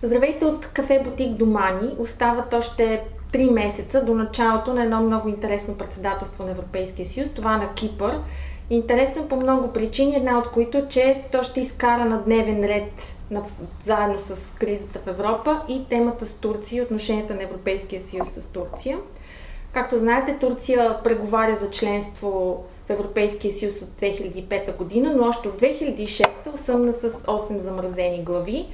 Здравейте от кафе Бутик Домани. Остават още 3 месеца до началото на едно много интересно председателство на Европейския съюз, това на Кипър. Интересно по много причини, една от които е, че то ще изкара на дневен ред заедно с кризата в Европа и темата с Турция и отношенията на Европейския съюз с Турция. Както знаете, Турция преговаря за членство в Европейския съюз от 2005 година, но още от 2006 осъмна с 8 замразени глави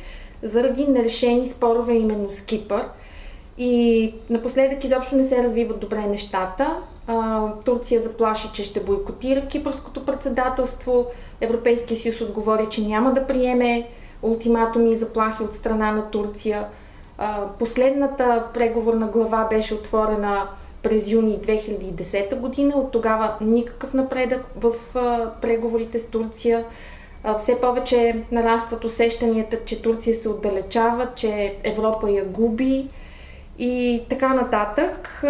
заради нерешени спорове именно с Кипър. И напоследък изобщо не се развиват добре нещата. Турция заплаши, че ще бойкотира кипърското председателство. Европейския съюз отговори, че няма да приеме ултиматуми и заплахи от страна на Турция. Последната преговорна глава беше отворена през юни 2010 година. От тогава никакъв напредък в преговорите с Турция. Все повече нарастват усещанията, че Турция се отдалечава, че Европа я губи и така нататък.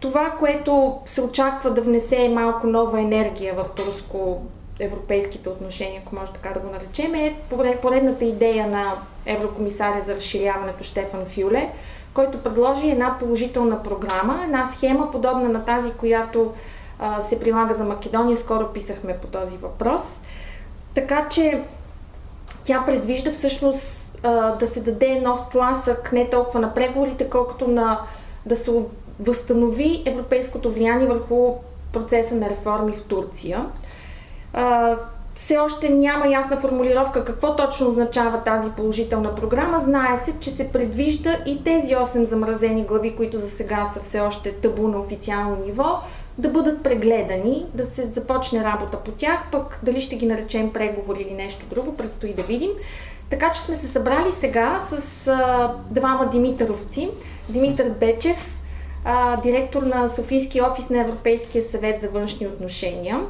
Това, което се очаква да внесе малко нова енергия в турско-европейските отношения, ако може така да го наречем, е поредната идея на еврокомисаря за разширяването Штефан Фюле, който предложи една положителна програма, една схема, подобна на тази, която се прилага за Македония. Скоро писахме по този въпрос. Така че тя предвижда всъщност да се даде нов тласък не толкова на преговорите, колкото да се възстанови европейското влияние върху процеса на реформи в Турция. Все още няма ясна формулировка какво точно означава тази положителна програма. Знае се, че се предвижда и тези 8 замразени глави, които за сега са все още табу на официално ниво, да бъдат прегледани, да се започне работа по тях, пък дали ще ги наречем преговори или нещо друго, предстои да видим. Така че сме се събрали сега с двама димитровци. Димитър Бечев, директор на Софийския офис на Европейския съвет за външни отношения,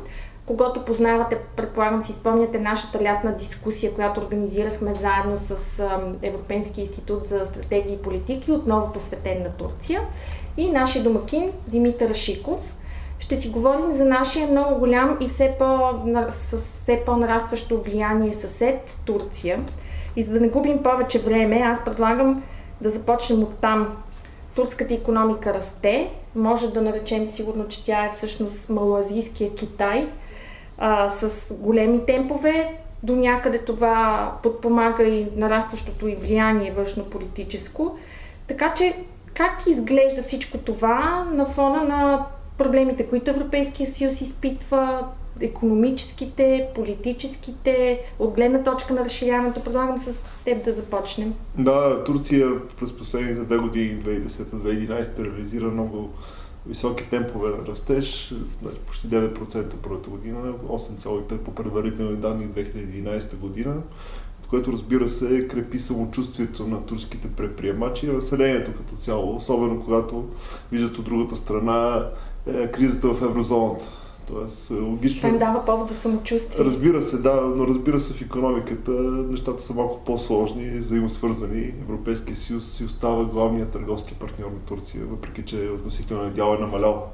когато познавате, предполагам си спомняте нашата лятна дискусия, която организирахме заедно с Европейския институт за стратегии и политики, отново посветен на Турция, и нашия домакин Димитър Рашиков. Ще си говорим за нашия много голям и все по-нарастващо влияние съсед Турция. И за да не губим повече време, аз предлагам да започнем от там. Турската икономика расте, може да наречем сигурно, че тя е всъщност малоазийския Китай, с големи темпове. До някъде това подпомага и нарастващото и влияние външнополитическо. Така че как изглежда всичко това на фона на проблемите, които Европейския съюз изпитва, икономическите, политическите, от гледна точка на разширяването? Предлагам с теб да започнем. Да, Турция през последните 2 години, 2010-2011, реализира много високи темпове на растеж, почти 9% първата година, 8,5% по предварителни данни 2011 година, в което, разбира се, крепи самочувствието на турските предприемачи и населението като цяло, особено когато виждат от другата страна кризата в еврозоната. Тоест, логично. Това им дава повод да самочувствие. Разбира се, да, но разбира се, в икономиката нещата са малко по-сложни, взаимосвързани. Европейския съюз си остава главният търговски партньор на Турция, въпреки че относителният дял е намалял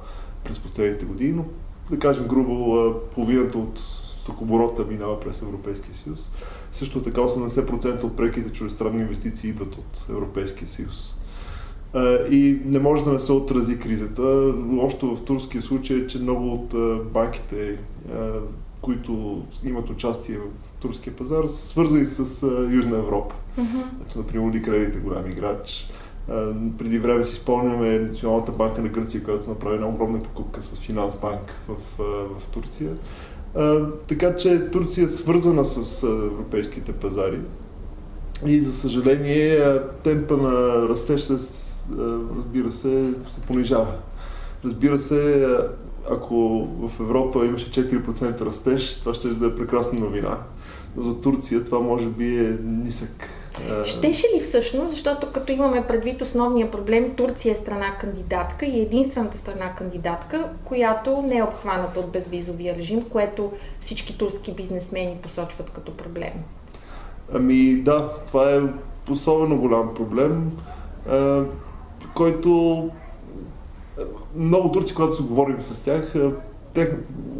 през последните години, но да кажем грубо, половината от стокооборота минава през Европейския съюз. Също така 80% от преките чуждестранни инвестиции идват от Европейския съюз. И не може да не се отрази кризата. Още в турския случай е, че много от банките, които имат участие в турския пазар, са свързани с Южна Европа. Ето, например, Unicredit е голям играч. Преди време си спомняме Националната банка на Гърция, която направи една огромна покупка с Финансбанк в Турция. Така че Турция е свързана с европейските пазари. И за съжаление темпа на растеж разбира се понижава. Разбира се, ако в Европа имаше 4% растеж, това ще да е прекрасна новина. Но за Турция това може би е нисък. Щеше ли всъщност, защото като имаме предвид основния проблем, Турция е страна кандидатка и единствената страна кандидатка, която не е обхваната от безвизовия режим, което всички турски бизнесмени посочват като проблем. Ами да, това е особено голям проблем, който много турци, когато се говорим с тях,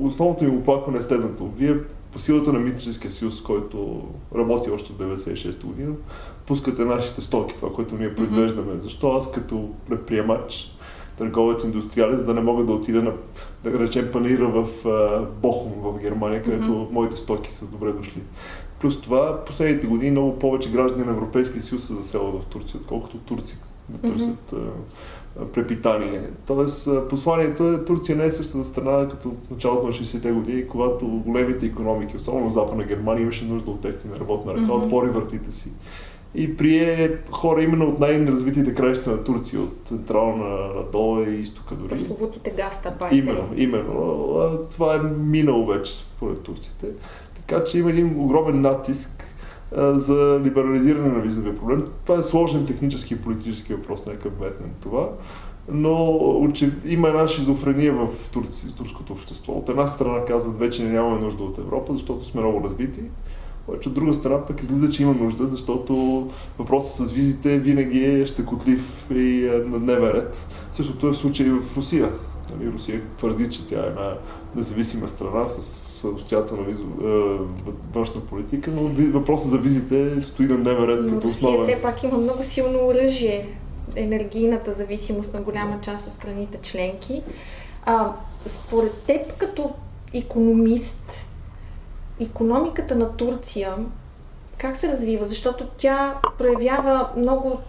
основното им оплакване е следното. Вие по силата на Митническия съюз, който работи още в 96-та година, пускате нашите стоки, това, което ние произвеждаме. Защо аз като предприемач, търговец, индустриалец, да не мога да отида на, да речем, панаира в Бохум в Германия, където моите стоки са добре дошли. Плюс това, последните години много повече граждани на Европейския съюз се заселват в Турция, отколкото турци да търсят препитание. Тоест, посланието е, Турция не е същата страна като в началото на 60-те години, когато големите икономики, особено Западна Германия, имаше нужда от ефтина работна ръка, отвори вратите си и прие хора именно от най-развитите краища на Турция, от централна надолу и изтока дори. Прословутите гастарбайтери. Именно. Това е минало вече според турците. Така че има един огромен натиск за либерализиране на визовия проблем. Това е сложен технически и политически въпрос, нека вметнем това. Но има една шизофрения в турското общество. От една страна казват, вече нямаме нужда от Европа, защото сме много развити. От друга страна пък излиза, че има нужда, защото въпросът с визите винаги е щекотлив и на дневен ред. Същото е в случай в Русия. Русия твърди, че тя е една независима страна с самостоятелна външна политика, но въпросът за визите стои на дневен ред като основен. Русия все пак има много силно оръжие. Енергийната зависимост на голяма част от страните членки. Според теб като икономист, икономиката на Турция как се развива? Защото тя проявява много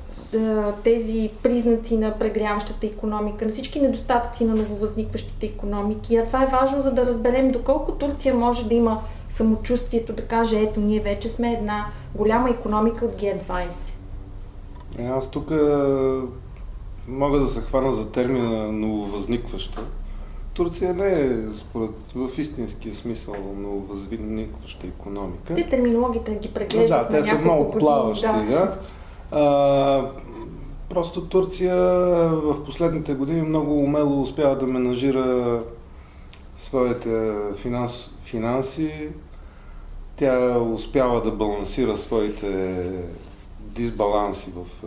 тези признаци на прегряващата икономика, на всички недостатъци на нововъзникващите икономики. А това е важно, за да разберем доколко Турция може да има самочувствието да каже, ето ние вече сме една голяма икономика от Г20. Аз тук мога да се хвана за термина нововъзникваща. Турция не е, в истинския смисъл, нововъзникваща икономика. Те терминологите ги преглеждат те са много плаващи, да. Просто Турция в последните години много умело успява да менажира своите финанси. Тя успява да балансира своите дисбаланси в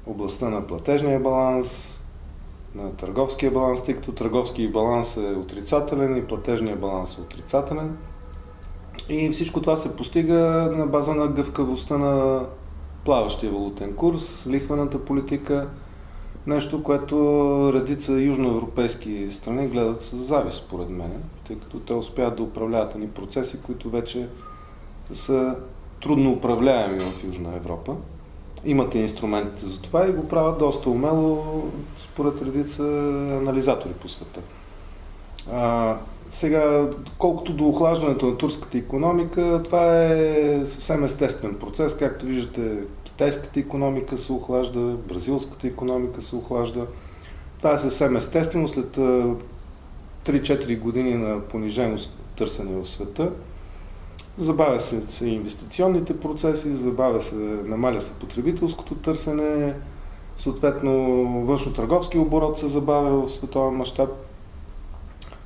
областта на платежния баланс, на търговския баланс, тъй като търговския баланс е отрицателен и платежния баланс е отрицателен. И всичко това се постига на база на гъвкавостта на плаващия валутен курс, лихвената политика, нещо, което редица южноевропейски страни гледат с завист, според мен, тъй като те успяват да управляват едни процеси, които вече са трудно управляеми в Южна Европа. Имате инструментите за това и го правят доста умело, според редица анализатори по света. Сега, колкото до охлаждането на турската икономика, това е съвсем естествен процес. Както виждате, китайската икономика се охлажда, бразилската икономика се охлажда. Това е съвсем естествено след 3-4 години на понижено търсене в света. Забавя се инвестиционните процеси, намаля се потребителското търсене, съответно външно-търговски оборот се забавя в световен мащаб.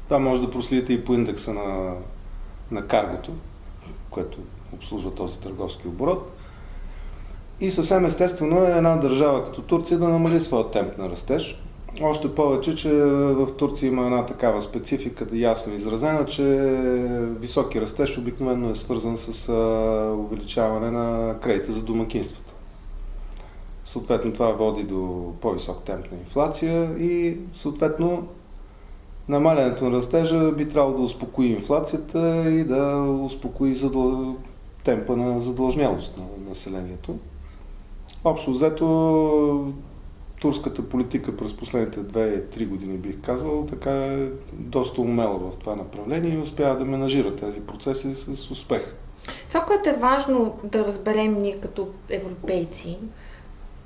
Това може да проследите и по индекса на каргото, което обслужва този търговски оборот. И съвсем естествено е една държава като Турция да намали своя темп на растеж. Още повече, че в Турция има една такава специфика, ясно изразена, че високи растеж обикновено е свързан с увеличаване на кредита за домакинствата. Съответно това води до по-висок темп на инфлация и съответно намалянето на растежа би трябвало да успокои инфлацията и да успокои темпа на задлъжнялост на населението. Общо взето, турската политика през последните 2-3 години, бих казал, така е доста умела в това направление и успява да менажира тези процеси с успех. Това, което е важно да разберем ние като европейци,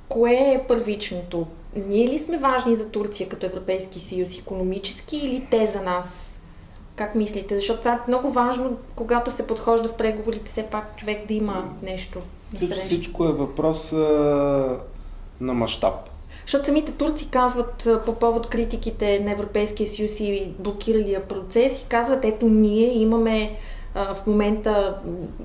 кое е първичното? Ние ли сме важни за Турция като Европейски съюз икономически или те за нас? Как мислите? Защото това е много важно, когато се подхожда в преговорите, все пак човек да има нещо насреща. Всичко е въпрос на мащаб. Защото самите турци казват по повод критиките на Европейския съюз и блокиралия процес и казват, ето ние имаме в момента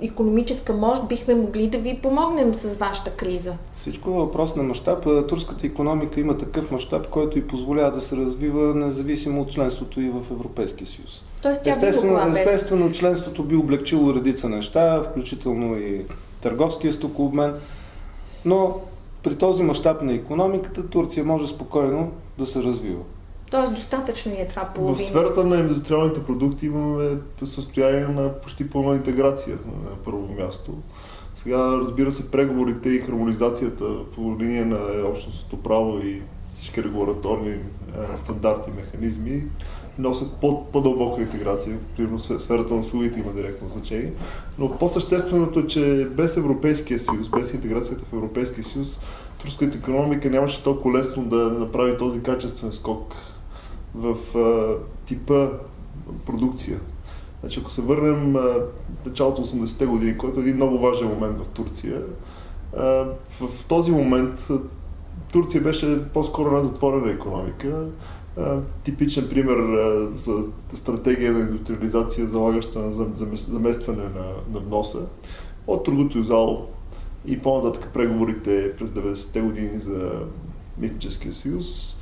икономическа мощ, бихме могли да ви помогнем с вашата криза? Всичко е въпрос на мащаб. Турската икономика има такъв мащаб, който и позволява да се развива независимо от членството и в Европейския съюз. Тоест, тя Естествено, членството би облегчило редица неща, включително и търговския стокообмен, но при този мащаб на икономиката Турция може спокойно да се развива. Тоест достатъчно е това половина. В сферата на индустриалните продукти имаме състояние на почти пълна интеграция на първо място. Сега, разбира се, преговорите и хармонизацията по линия на общностното право и всички регулаторни стандарти и механизми носят по-дълбока интеграция. Примерно сферата на услугите има директно значение. Но по-същественото е, че без Европейския съюз, без интеграцията в Европейския съюз, турската икономика нямаше толкова лесно да направи този качествен скок в типа продукция. Значи, ако се върнем в началото 80-те години, който е един много важен момент в Турция, в този момент Турция беше по-скоро една затворена икономика. Типичен пример за стратегия на индустриализация, залагаща на заместване на вноса от Турgut Özal и по-нататък преговорите през 90-те години за митническия съюз.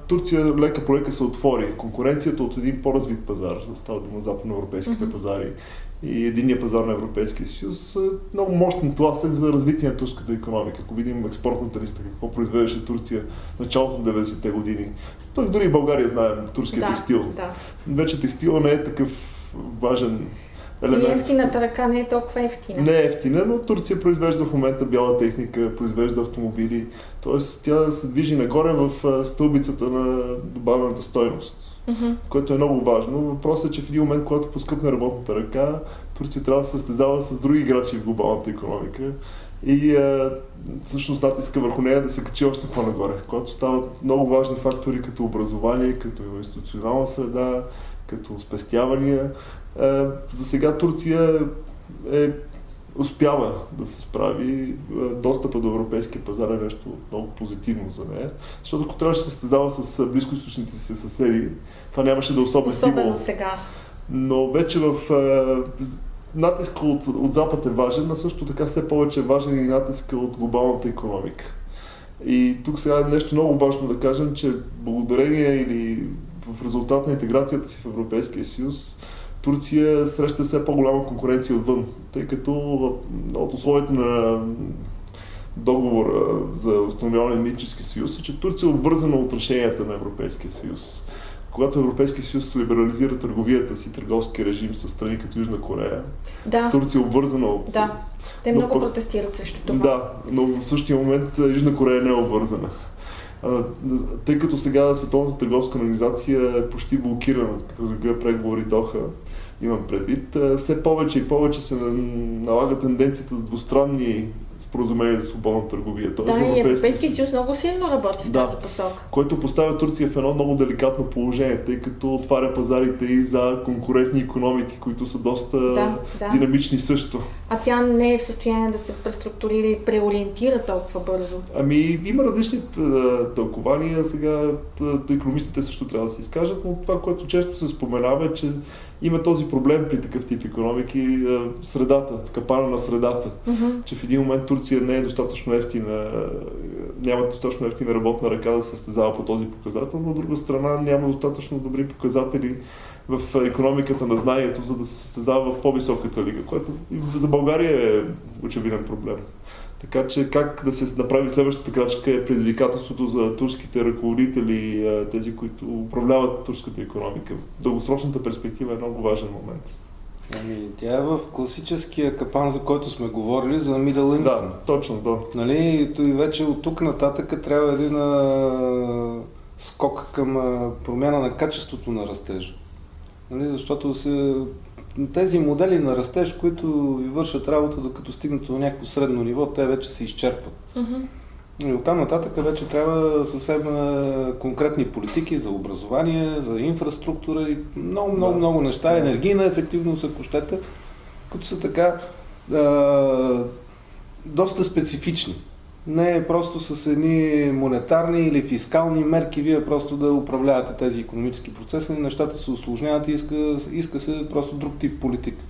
Турция лека по лека се отвори. Конкуренцията от един по-развит пазар, става дума западноевропейските пазари и единния пазар на Европейския съюз, много мощен тласък за развитие на турската икономика. Ако видим експортната листа, какво произвеждаше Турция в началото на 90-те години, пък дори и България знаем турския текстил. Да. Вече текстила не е такъв важен елемент. И ефтината ръка не е толкова ефтина. Не е ефтина, но Турция произвежда в момента бяла техника, произвежда автомобили. Тоест тя се движи нагоре в стълбицата на добавената стойност, което е много важно. Въпросът е, че в един момент, когато поскъпне работната ръка, Турция трябва да се състезава с други играчи в глобалната икономика и всъщност натиска върху нея да се качи още по-нагоре, когато стават много важни фактори като образование, като институционална среда, като спестявания. За сега Турция успява да се справи. Достъпа до европейския пазар е нещо много позитивно за нея, защото ако трябваше да се състезава с близкоизточните си съседи, това нямаше да е особен стимул. Особено сега. Но вече в натиска от Запад е важен, а също така все повече е важен и натиска от глобалната икономика. И тук сега е нещо много важно да кажем, че благодарение или в резултат на интеграцията си в Европейския съюз, Турция среща все по-голяма конкуренция отвън, тъй като от условията на договора за установяване на митнически съюз е, че Турция е обвързана от решенията на Европейския съюз. Когато Европейския съюз либерализира търговията си, търговски режим с страни като Южна Корея, Турция е обвързана от... Да, те много протестират срещу това. Да, но в същия момент Южна Корея не е обвързана. Тъй като сега Световната търговска организация е почти блокирана, като преговори Доха, имам предвид, все повече и повече се налага тенденцията за двустранни споразумения за свободна търговия. Да, и Европейския съюз много силно работи в тази посока. Който поставя Турция в едно много деликатно положение, тъй като отваря пазарите и за конкурентни икономики, които са доста динамични също. А тя не е в състояние да се преструктурира и преориентира толкова бързо. Има различни тълкования. Сега икономистите също трябва да се изкажат, но това, което често се споменава е, че има този проблем при такъв тип икономики, средата, капана на средата, че в един момент Турция не е достатъчно ефтина, няма достатъчно ефтина работна ръка да се състезава по този показател, но от друга страна няма достатъчно добри показатели в икономиката на знанието, за да се състезава в по-високата лига, което за България е очевиден проблем. Така че как да се направи следващата крачка е предизвикателството за турските ръководители, тези, които управляват турската икономика. Дългосрочната перспектива е много важен момент. Тя е в класическия капан, за който сме говорили, за middle income. Да, точно, да. Нали, и вече от тук нататък трябва един скок към промяна на качеството на растежа. Нали, защото тези модели на растеж, които ви вършат работа, докато стигнат до някакво средно ниво, те вече се изчерпват. И оттам нататък вече трябва съвсем конкретни политики за образование, за инфраструктура и много неща, енергийна ефективност, ако щете, които са така доста специфични. Не е просто с едни монетарни или фискални мерки, вие просто да управлявате тези икономически процеси, нещата се усложняват и иска се просто друг тип политика.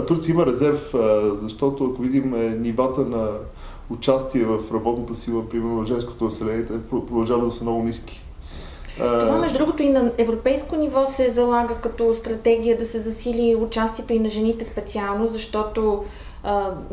Турция има резерв, защото ако видим нивата на участие в работната сила, примерно на женското население, те продължават да са много ниски. Това, между другото, и на европейско ниво се залага като стратегия да се засили участието и на жените специално, защото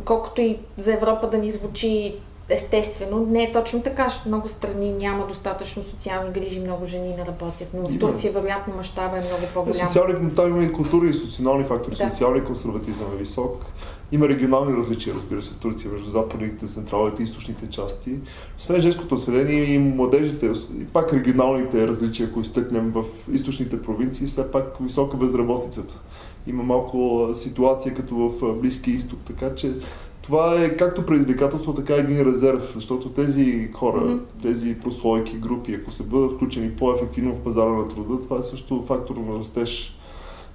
колкото и за Европа да ни звучи естествено, не е точно така, защото много страни няма достатъчно социални грижи, много жени не работят, но в Турция вероятно мащаба е много по-голям. Там има и културни и социални фактори, Да. социалния консерватизъм е висок. Има регионални различия, разбира се, в Турция, между западните, централните и източните части. Освен женското население и младежите, и пак регионалните различия, ако изтъкнем в източните провинции, все пак висока безработицата. Има малко ситуация като в Близкия изток, така че това е както предизвикателство, така и един резерв, защото тези хора, тези прослойки, групи, ако се бъдат включени по-ефективно в пазара на труда, това е също фактор на растеж.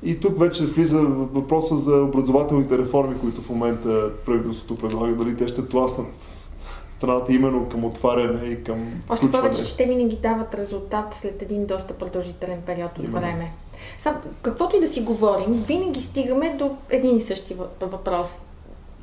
И тук вече влиза въпроса за образователните реформи, които в момента правителството предлага, дали те ще тласнат страната именно към отваряне и към Още включване. повече, че те винаги дават резултат след един доста продължителен период от време. Сам, каквото и да си говорим, винаги стигаме до един и същи въпрос.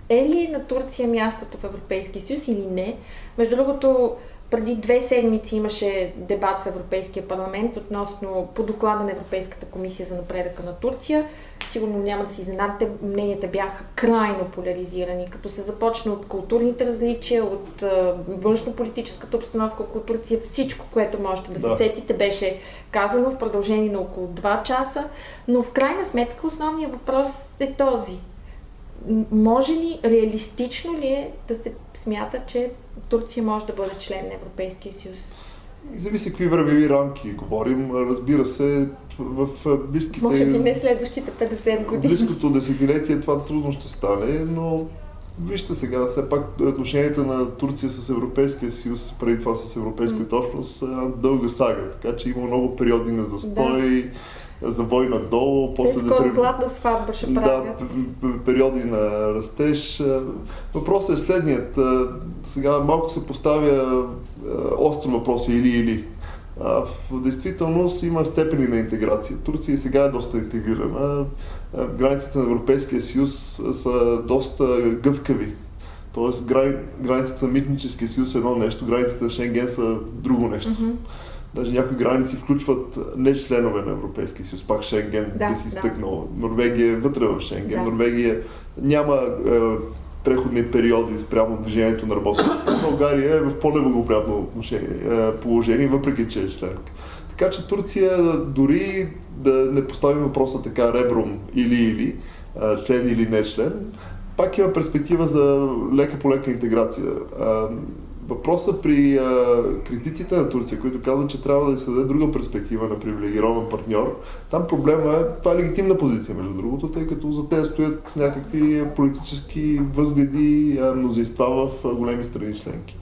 Е ли на Турция мястото в Европейския съюз или не? Между другото, преди 2 седмици имаше дебат в Европейския парламент относно по доклада на Европейската комисия за напредъка на Турция. Сигурно няма да си изненадате, мненията бяха крайно поляризирани, като се започна от културните различия, от външно-политическата обстановка около Турция, всичко, което можете да се сетите, беше казано в продължение на около 2 часа, но в крайна сметка основният въпрос е този. Може ли, реалистично ли е да се смята, че Турция може да бъде член на Европейския съюз? Зависи какви времеви рамки говорим. Разбира се, в близките... Може би не следващите 50 години. Близкото десетилетие това трудно ще стане, но вижте сега, все пак отношенията на Турция с Европейския съюз, преди това с Европейската общност, е една дълга сага, така че има много периоди на застой, за война долу, после скоро златна сватба ще правят. Периоди на растеж. Въпросът е следният. Сега малко се поставя остро въпрос или. В действителност има степени на интеграция. Турция и сега е доста интегрирана. Границите на Европейския съюз са доста гъвкави. Тоест границите на Митническия съюз е едно нещо, границите на Шенген са друго нещо. Даже някои граници включват не членове на Европейския съюз, пак Шенген бих изтъкнал. Норвегия е вътре в Шенген. Норвегия няма преходни периоди спрямо движението на работниците. България е в по-неблагоприятно положение, въпреки че е членка. Така че Турция, дори да не постави въпроса така ребром или, член или не член, пак има перспектива за лека по лека интеграция. Въпросът при критиците на Турция, които казват, че трябва да се даде друга перспектива на привилегирован партньор, там проблема е, това е легитимна позиция, между другото, тъй като за те стоят някакви политически възгледи, мнозинства в големи страни членки.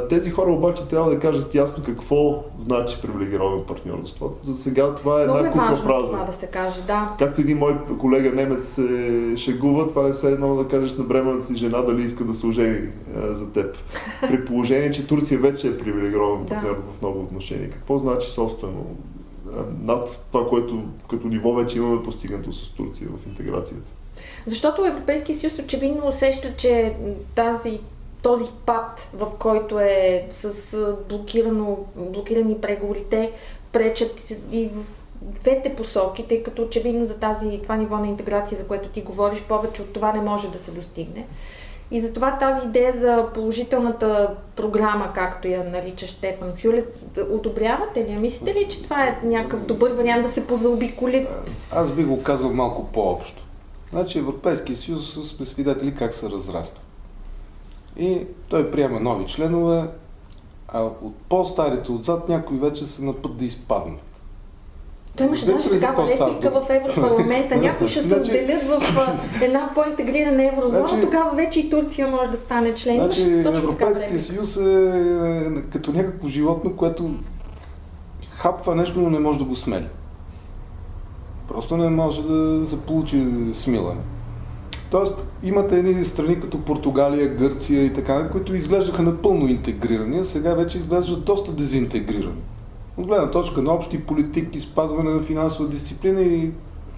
Тези хора обаче трябва да кажат ясно какво значи привилегирован партньор, защото за сега това е една купа фраза. Това да се каже, да. Както един мой колега немец се шегува, това е все едно да кажеш на бременната си жена дали иска да се ожени за теб. При положение, че Турция вече е привилегирован партньор в много отношения. Какво значи собствено над това, което като ниво вече имаме постигнато с Турция в интеграцията? Защото Европейския съюз очевидно усеща, че този път, в който е с блокирани преговорите, пречат и в двете посоки, тъй като очевидно за това ниво на интеграция, за което ти говориш, повече от това не може да се достигне. И затова тази идея за положителната програма, както я нарича Штефан Фюле, одобрявате ли? Мислите ли, че това е някакъв добър вариант да се позаобиколи? Аз би го казал малко по-общо. Значи Европейския съюз сме свидетели как се разраства. И той приема нови членове, а от по-старите отзад някои вече са на път да изпаднат. Той имаше даже такава реплика в Европарламента. Някои ще се отделят в една по-интегрирана еврозона, тогава вече и Турция може да стане член. Европейския съюз е като някакво животно, което хапва нещо, но не може да го смели. Просто не може да се получи смилане. Тоест, имате едни страни като Португалия, Гърция и така, които изглеждаха напълно интегрирани, а сега вече изглеждат доста дезинтегрирани. От гледна точка на общи политики, спазване на финансова дисциплина и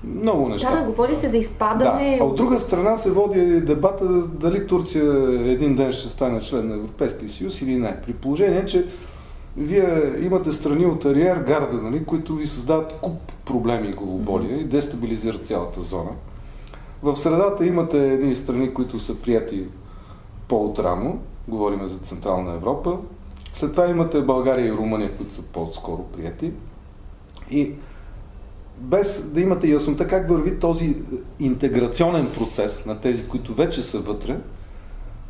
много неща. Да, говори се за изпадане. Да. А от друга страна се води дебата дали Турция един ден ще стане член на Европейския съюз или не. При положение, че вие имате страни от ариергарда, нали, които ви създават куп проблеми и главоболия и дестабилизират цялата зона. В средата имате едни страни, които са прияти по-отрано, говорим за Централна Европа. След това имате България и Румъния, които са по-скоро прияти. И без да имате яснота как върви този интеграционен процес на тези, които вече са вътре,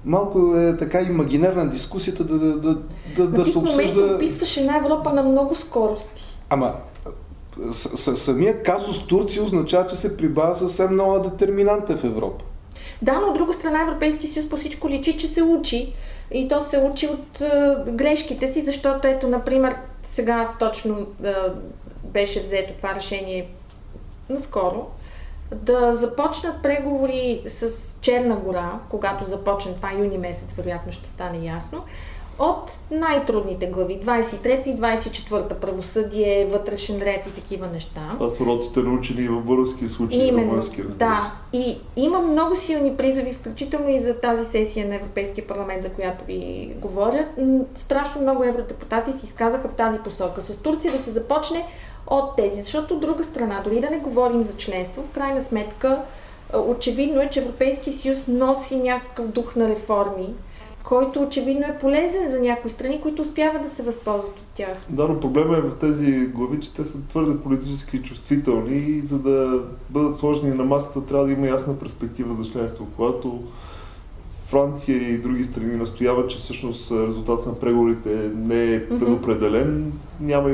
малко е така имагинерна дискусията да се обсъжда... На тип описваш една Европа на много скорости. Ама самия казус Турция означава, че се прибавя съвсем нова детерминанта в Европа. Да, но от друга страна Европейския съюз по всичко личи, че се учи. И то се учи от грешките си, защото ето, например, сега точно беше взето това решение наскоро, да започнат преговори с Черна гора, когато започне това юни месец, вероятно ще стане ясно, от най-трудните глави, 23 и 24 правосъдие, вътрешен ред и такива неща. Това са уроците научени в български случаи, румънски, разбира се. Да, и има много силни призови, включително и за тази сесия на Европейския парламент, за която ви говоря. Страшно много евродепутати се изказаха в тази посока. С Турция да се започне от тези, защото от друга страна, дори да не говорим за членство, в крайна сметка, очевидно е, че Европейския съюз носи някакъв дух на реформи, който очевидно е полезен за някои страни, които успяват да се възползват от тях. Да, но проблема е в тези глави, че те са твърде политически чувствителни и за да бъдат сложени на масата, трябва да има ясна перспектива за членство. Когато Франция и други страни настояват, че всъщност резултатът на преговорите не е предопределен, няма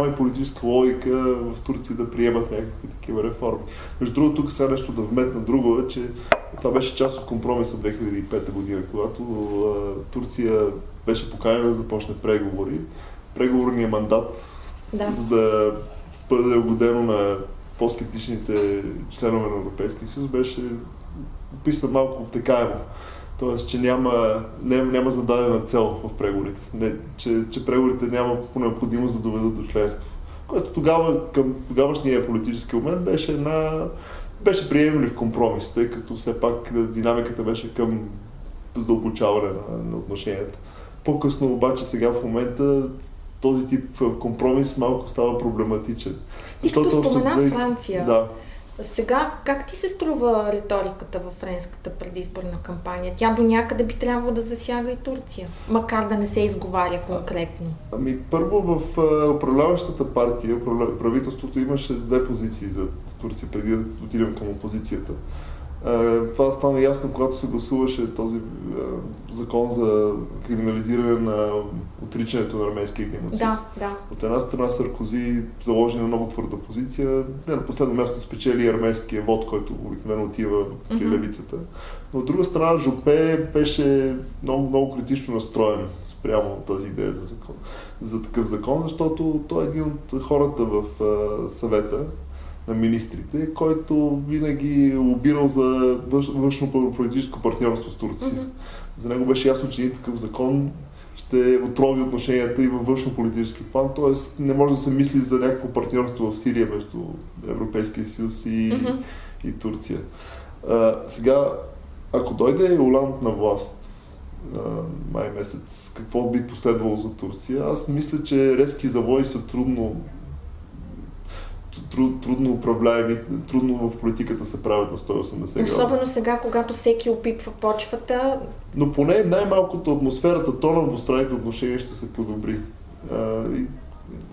и политическа логика в Турция да приемат някакви такива реформи. Между другото, тук сега нещо да вметна друго е, че това беше част от компромиса 2005 година, когато Турция беше поканена да започне преговори. Преговорният мандат, за да бъде угодено на по-скептичните членове на Европейския съюз, беше описан малко обтекаемо. Тоест, че няма зададена цел в преговорите. Че преговорите няма по необходимост да доведат до членство. Което тогава, към тогавашния политически момент, беше приемлив компромис, тъй като все пак динамиката беше към задълбочаване на отношенията. По-късно обаче сега в момента този тип компромис малко става проблематичен. И като спомена Франция, да. Сега как ти се струва риториката във френската предизборна кампания? Тя до някъде би трябвало да засяга и Турция, макар да не се изговаря конкретно. Ами първо в управляващата партия, правителството имаше две позиции за Турция, преди да отидем към опозицията. Това стана ясно, когато се гласуваше този закон за криминализиране на отричането на армейския геноцид. Да. От една страна Саркози заложи на много твърда позиция, не на последно място спечели армейския вод, който обикновено отива при левицата. Но от друга страна Жопе беше много критично настроен спрямо тази идея за такъв закон, защото той е един от хората в съвета на министрите, който винаги е лобирал за външно-политическо партньорство с Турция. За него беше ясно, че един такъв закон ще отрови отношенията и във външно-политически план, т.е. не може да се мисли за някакво партньорство в Сирия между Европейския съюз и Турция. Сега, ако дойде Оланд на власт май месец, какво би последвало за Турция? Аз мисля, че резки завои са трудно управляеми, трудно в политиката се правят на 180 градуса. Особено сега, когато всеки опипва почвата. Но поне най-малкото атмосферата, тона в двустранните отношения ще се подобри.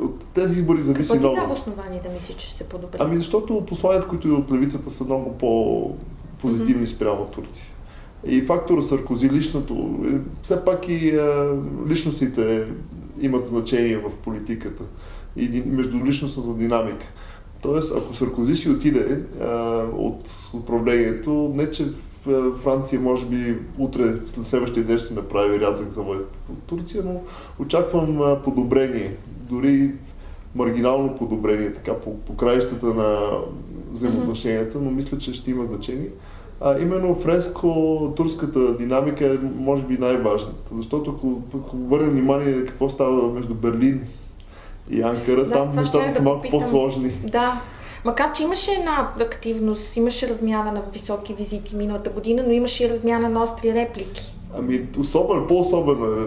От тези избори зависи много. Какво ти дава основание да мислиш, че ще се подобри? Ами защото посланията, които и от левицата, са много по-позитивни спрямо Турция. И фактора Саркози, личното, все пак и личностите имат значение в политиката и междуличностната динамика. Тоест, ако Саркози си отиде от управлението, не че Франция може би утре, след следващия ден ще направи рязък завой от Турция, но очаквам подобрение, дори маргинално подобрение, така по краищата на взаимоотношенията, но мисля, че ще има значение. Именно френско-турската динамика е може би най-важната, защото ако върнем внимание какво става между Берлин и Анкара, там нещата са малко по-сложни. Да, Макар че имаше една активност, имаше размяна на високи визити миналата година, но имаше и размяна на остри реплики. Ами, по-особено е.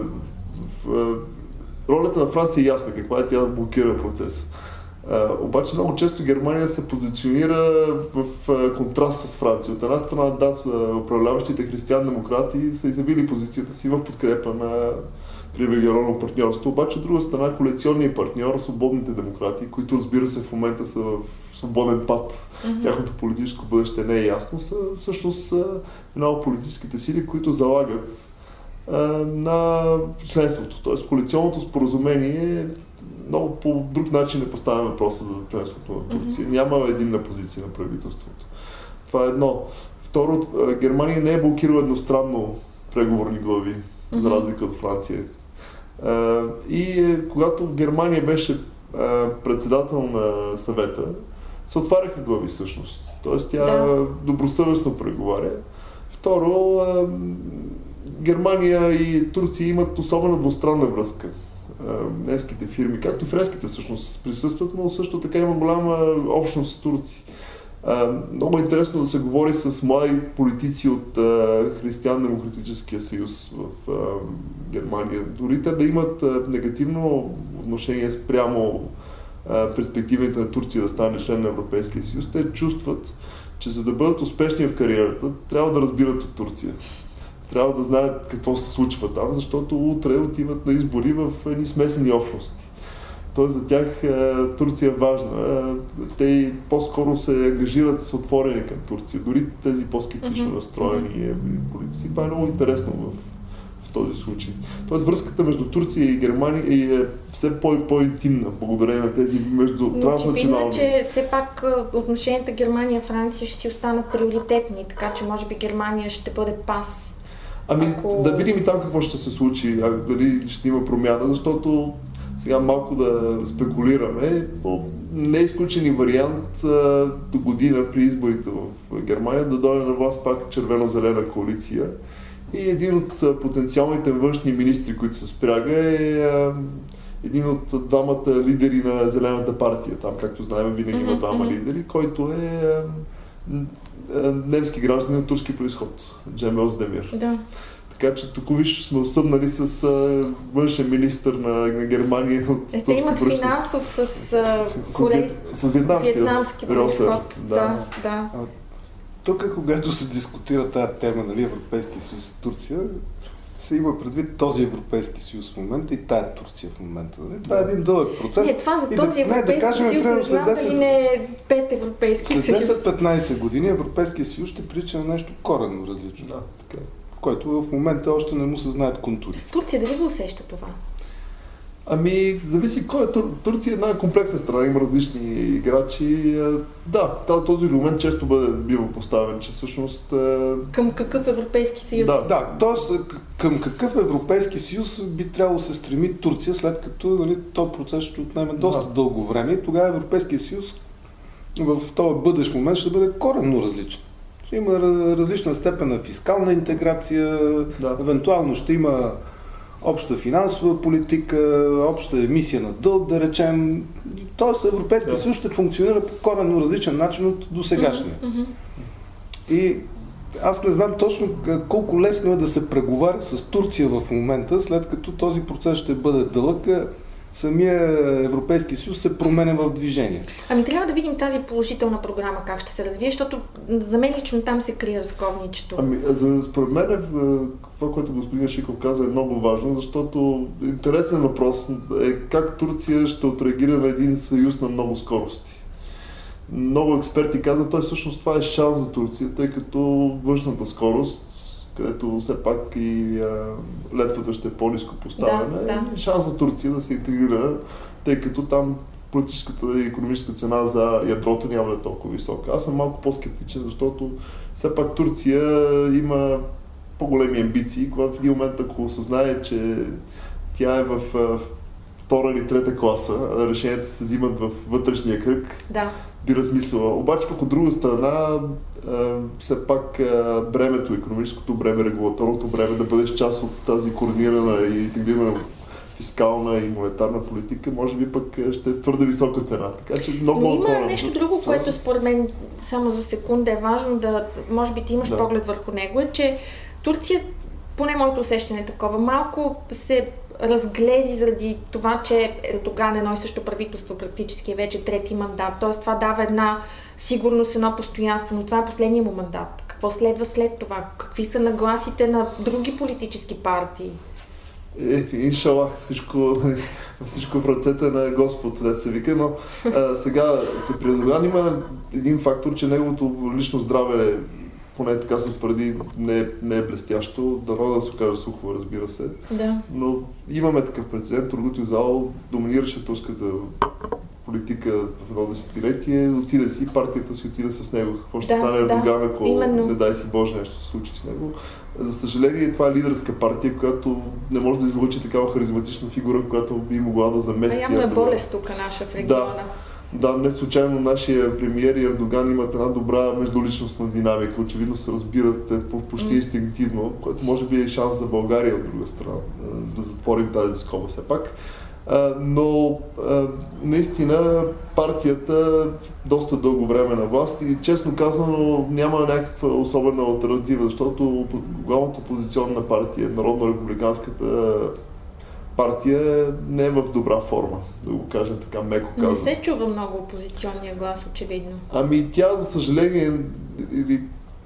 Ролята на Франция е ясна, каква е, тя блокира процеса. Обаче много често Германия се позиционира в контраст с Франция. От една страна, да, управляващите християн-демократи са изявили позицията си в подкрепа на привилегировано партньорство, обаче от друга страна коалиционният партньор, свободните демократи, които разбира се в момента са в свободен пад, тяхното политическо бъдеще не е ясно, са всъщност една от политическите сили, които залагат на членството. Тоест коалиционното споразумение много по друг начин не поставя въпроса за членството на Турция. Няма единна позиция на правителството. Това е едно. Второ, Германия не е блокирала едностранно преговорни глави, за разлика от Франция. И когато Германия беше председател на съвета, се отваряха глави всъщност. Тоест тя добросъвестно преговаря. Второ, Германия и Турция имат особена двустранна връзка. Немските фирми, както и френските всъщност присъстват, но също така има голяма общност с турци. Много интересно да се говори с млади политици от Християн-демократическия съюз в Германия. Дори те да имат негативно отношение спрямо перспективите на Турция да стане член на Европейския съюз, те чувстват, че за да бъдат успешни в кариерата, трябва да разбират от Турция. Трябва да знаят какво се случва там, защото утре отиват на избори в едни смесени общности. Тоест за тях Турция е важна. Те по-скоро се ангажират и са отворени към Турция. Дори тези по-скептично настроени политици. Това е много интересно в този случай. Тоест връзката между Турция и Германия е все по-интимна, благодарение на тези между транснационални. Очевидно, че все пак отношенията Германия-Франция ще си останат приоритетни, така че може би Германия ще бъде пас. Да видим и там какво ще се случи, дали ще има промяна, защото сега малко да спекулираме, но не е изключен и вариант до година при изборите в Германия да дойде на власт пак червено-зелена коалиция. И един от потенциалните външни министри, които се спряга, е един от двамата лидери на Зелената партия. Там, както знаем, винаги има двама лидери, който е немски гражданин от турски произход, Cem Özdemir. Да. Така че тук виж сме осъмнали с външен министър на Германия от турски те имат произход. финансов с виетнамски произход. Да. Тук, когато се дискутира тази тема, нали, Европейския съюз и Турция, се има предвид този Европейски съюз в момента и тая Турция в момента. Нали? Това е един дълъг процес. Не, това за този Европейски съюз не знам дали не е 5 Европейски съюз. След 10-15 години Европейския съюз ще прилича на нещо коренно различно. Да, така е. В който в момента още не му се знаят контури. Турция дали го усеща това? Ами, зависи кой е. Турция е една комплексна страна, има различни играчи. Да, този момент често бива поставен, че всъщност... Към какъв Европейски съюз? Да, т.е. към какъв Европейски съюз би трябвало да се стреми Турция, след като нали, този процес ще отнеме доста дълго време и тогава Европейския съюз в този бъдещ момент ще бъде коренно различен. Ще има различна степен на фискална интеграция, евентуално ще има обща финансова политика, обща емисия на дълг, да речем. Тоест Европейския съюз ще функционира по коренно различен начин от досегашния. И аз не знам точно колко лесно е да се преговаря с Турция в момента, след като този процес ще бъде дълъг. Самия Европейски съюз се променя в движение. Ами трябва да видим тази положителна програма как ще се развие, защото за мен лично там се крие разковничето. Ами, според мен това, което господин Шиков каза е много важно, защото интересен въпрос е как Турция ще отреагира на един съюз на много скорости. Много експерти казват, той всъщност това е шанс за Турция, тъй като външната скорост, където все пак и летвата ще е по-ниско поставена, е шанс за Турция да се интегрира, тъй като там политическата и икономическа цена за ядрото няма да е толкова висока. Аз съм малко по-скептичен, защото все пак Турция има по-големи амбиции, когато в един момент, ако осъзнае, че тя е в втора или трета класа, решенията се взимат в вътрешния кръг, би размислила. Обаче пък от друга страна, все пак бремето, икономическото бреме, регулаторното бреме, да бъдеш част от тази координирана и интегрирана фискална и монетарна политика, може би пък ще е твърде висока цена. Така че много Но има отворено. нещо друго, което според мен само за секунда е важно да, може би ти имаш поглед върху него, е, че Турция, поне моето усещане е такова, малко се разглези заради това, че Ердоган едно и също правителство практически е вече трети мандат. Тоест това дава една сигурност, едно постоянство, но това е последния му мандат. Какво следва след това? Какви са нагласите на други политически партии? Иншалах, всичко в ръцете на Господ, след се вика, но сега при Ердоган има един фактор, че неговото лично здраве е, поне така се твърди, не е блестящо. Дано да се окаже сухо, разбира се. Да. Но имаме такъв прецедент. Турgut Özal доминираше турската политика в едно десетилетие, отиде си, партията си отиде с него. Какво ще стане Ердоган, ако не дай си Боже нещо се случи с него? За съжаление, това е лидерска партия, която не може да излъчи такава харизматична фигура, която би могла да замести. Явно е болест тук наша в региона. Да, не случайно нашия премиер и Ердоган имат една добра междуличностна динамика. Очевидно се разбират почти инстинктивно, което може би е шанс за България от друга страна, да затворим тази скоба все пак. Но наистина партията доста дълго време на власт и честно казано няма някаква особена алтернатива, защото главната опозиционна партия, Народно-републиканската партия не е в добра форма, да го кажем така меко казано. Не се чува много опозиционния глас, очевидно. Ами тя, за съжаление, или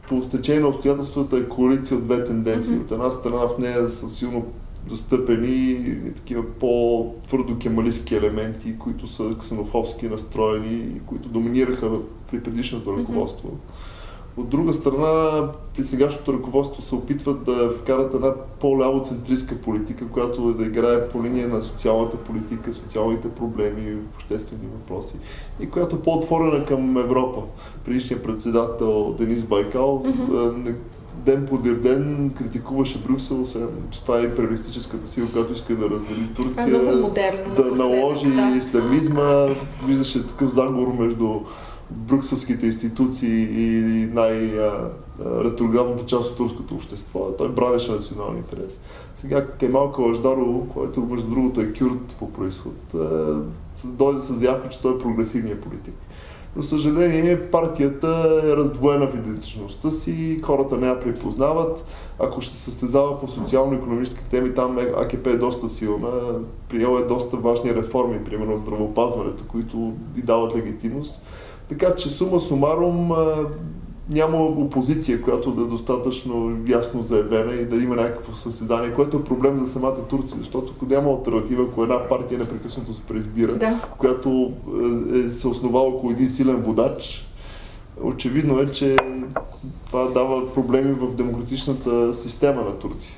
по стечение на обстоятелствата е коалиция от две тенденции. От една страна в нея са силно застъпени и такива по-твърдо кемалистки елементи, които са ксенофобски настроени и които доминираха при предишното ръководство. От друга страна, при сегашното ръководство се опитват да вкарат една по-лявоцентристка политика, която да играе по линия на социалната политика, социалните проблеми, обществени въпроси и която е по-отворена към Европа. Предишният председател Денис Байкал ден по ден критикуваше Брюксел, че това е империалистическата сила, която иска да раздели Турция, да наложи ислямизма. Виждаше такъв заговор между брюкселските институции и най-ретроградната част от турското общество. Той бранеше националния интерес. Сега Кемал Кылычдароğlu, който между другото е кюрд по происход, дойде с заявка, че той е прогресивният политик. Но съжаление, партията е раздвоена в идентичността си, хората не я припознават. Ако ще се състезава по социално-икономически теми, там АКП е доста силна, приела е доста важни реформи, примерно в здравеопазването, които и дават легитимност. Така че сума сумарум няма опозиция, която да е достатъчно ясно заявена и да има някакво състезание, което е проблем за самата Турция, защото ако няма алтернатива, ако една партия непрекъснато се преизбира, която се основава около един силен водач, очевидно е, че това дава проблеми в демократичната система на Турция.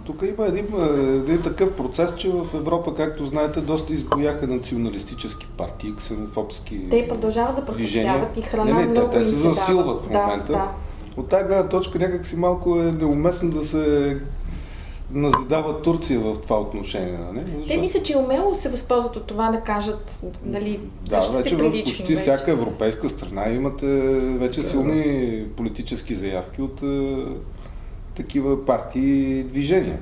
Тук има един такъв процес, че в Европа, както знаете, доста избояха националистически партии, ксенофобски те продължават да процъфтяват и храна много те се засилват в да, момента. Да. От тази гледна точка някак си малко е неуместно да се назидава Турция в това отношение. Не? Те мисля, че умело се възползват от това да кажат, дали вече в почти всяка европейска страна имате вече силни политически заявки от такива партии и движения.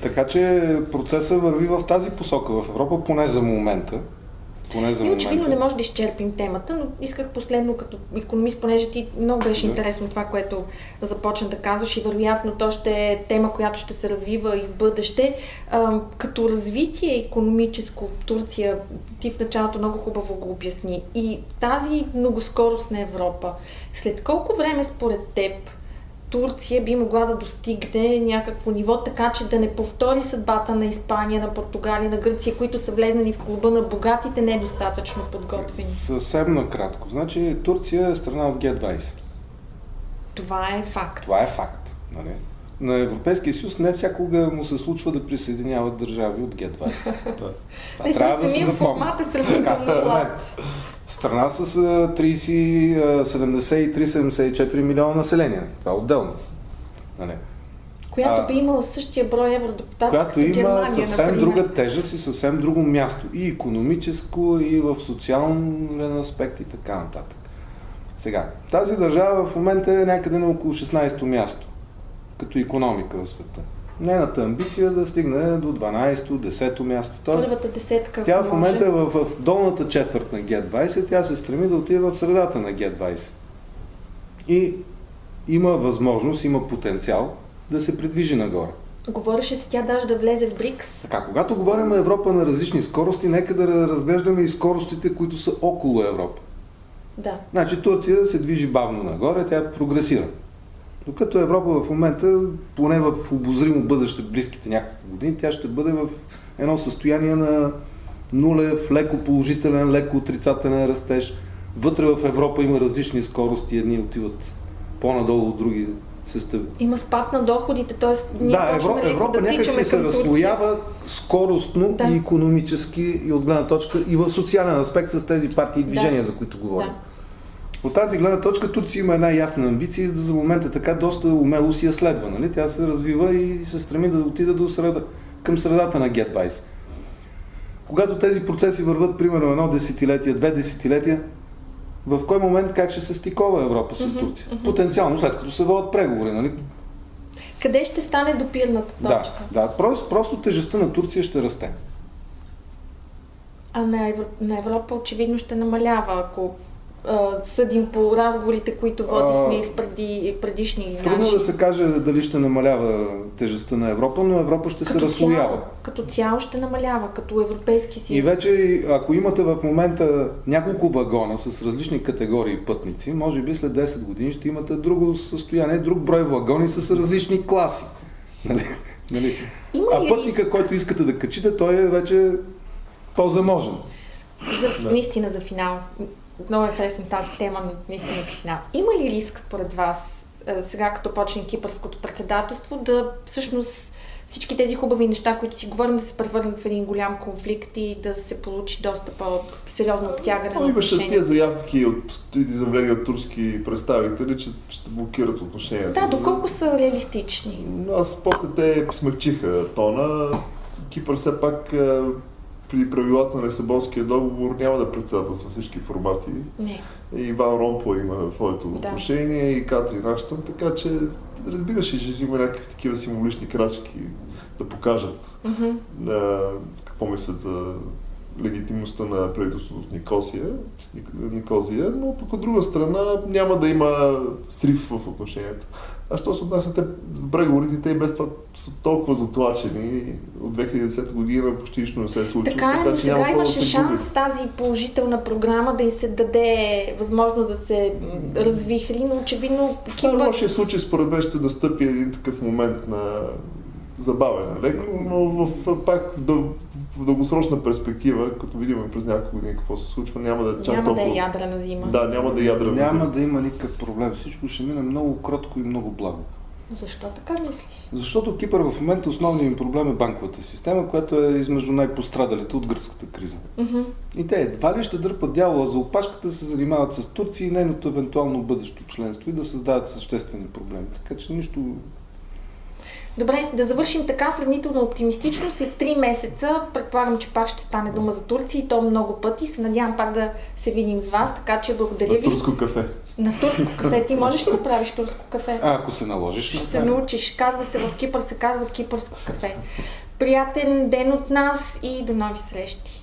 Така че процесът върви в тази посока в Европа, поне за момента. И очевидно не може да изчерпим темата, но исках последно като икономист, понеже ти много беше интересно това, което започна да казваш и вероятно то ще е тема, която ще се развива и в бъдеще. Като развитие икономическо Турция, ти в началото много хубаво го обясни. И тази многоскоростна Европа, след колко време според теб Турция би могла да достигне някакво ниво, така че да не повтори съдбата на Испания, на Португалия, на Гърция, които са влезнали в клуба на богатите, недостатъчно подготвени? Съвсем накратко. Значи Турция е страна от Г20. Това е факт. Това е факт. Нали? На Европейския съюз не всякога му се случва да присъединяват държави от Г20. Това трябва да се запомни. Формат е сравнително млад. Страна с 73-74 милиона население. Това е отделно. Нали? Която би имала същия брой евродепутати, която като Германия, има съвсем например. друга тежест и съвсем друго място. И икономическо, и в социален аспект и така нататък. Сега, тази държава в момента е някъде на около 16-то място, като икономика в света. Нейната амбиция да стигне до 12-то, 10-то място. Тоест, Първата десетка. тя в момента е в долната четвърт на Г20, тя се стреми да отиде в средата на Г20. И има възможност, има потенциал да се придвижи нагоре. Говореше се тя даже да влезе в БРИКС. Така, когато говорим Европа на различни скорости, нека да разглеждаме и скоростите, които са около Европа. Да. Значи Турция се движи бавно нагоре, тя прогресира. Докато Европа в момента, поне в обозримо бъдеще, близките няколко години, тя ще бъде в едно състояние на нулев, леко положителен, леко отрицателен растеж. Вътре в Европа има различни скорости, едни отиват по-надолу, други се стъпват. Има спад на доходите, т.е. ние Европа някак се разслоява скоростно и икономически и от гледна точка и в социален аспект с тези партии и движения, за които говорим. Да. От тази гледна точка Турция има една ясна амбиция и за момента така доста умело си я следва. Нали? Тя се развива и се стреми да отиде към средата на Г20. Когато тези процеси върват примерно едно десетилетие, 2 десетилетия, в кой момент как ще се стикова Европа с Турция? Потенциално, след като се водят преговори. Нали? Къде ще стане допирната точка? Да, просто тежестта на Турция ще расте. А на Европа очевидно ще намалява, ако съдим по разговорите, които водихме в предишни Трудно да се каже дали ще намалява тежестта на Европа, но Европа ще се разслоява. Като цяло ще намалява, като Европейски съюз. И вече, ако имате в момента няколко вагона с различни категории пътници, може би след 10 години ще имате друго състояние, друг брой вагони с различни класи. Нали? А пътника, който искате да качите, той е вече по-заможен. Наистина за финал. Много харесвам тази тема, но наистина за финал. Има ли риск според вас, сега като почне кипърското председателство, да всъщност всички тези хубави неща, които си говорим, да се превърнат в един голям конфликт и да се получи доста по-сериозно обтягане на имаше отношения? тия заявки от изявления от турски представители, че ще блокират отношенията. Да, доколко са реалистични? Аз после те смъкчиха тона. Кипър все пак при правилата на Лисабонския договор няма да председателства всички формати. Не. И Ван Ромпо има своето отношение, и Катрин Аштън, така че разбираш, че има някакви такива символични крачки да покажат какво мислят за легитимността на правителството в Никозия, но пък от друга страна няма да има срив в отношенията. А що се отнася преговорите, те и без това са толкова затлачени от 2010 година, почти нищо не се е случило. Така, но сега имаше шанс тази положителна програма да й се даде възможност да се развихри, но очевидно Кипър... Лошия случай според мен ще настъпи един такъв момент на забавяне леко, но пак в дългосрочна перспектива, като видим през няколко години какво се случва, няма да е чак толкова... да е ядрена зима. Да, няма да е ядрена зима. Няма да има никакъв проблем. Всичко ще мине много кротко и много благо. Защо така мислиш? Защото Кипър в момента основният им проблем е банковата система, която е измежду най-пострадалите от гръцката криза. И те едва ли ще дърпат дявола за опашката, да се занимават с Турция и нейното евентуално бъдещо членство и да създават съществени проблеми. Така че нищо... Добре, да завършим така сравнително оптимистично. След 3 месеца, предполагам, че пак ще стане дума за Турция и то много пъти. Се надявам пак да се видим с вас, така че благодаря ви. На турско кафе. На турско кафе. Ти можеш ли да правиш турско кафе? Ако се наложиш. Ще се научиш. Казва се в Кипър, се казва кипърско кафе. Приятен ден от нас и до нови срещи.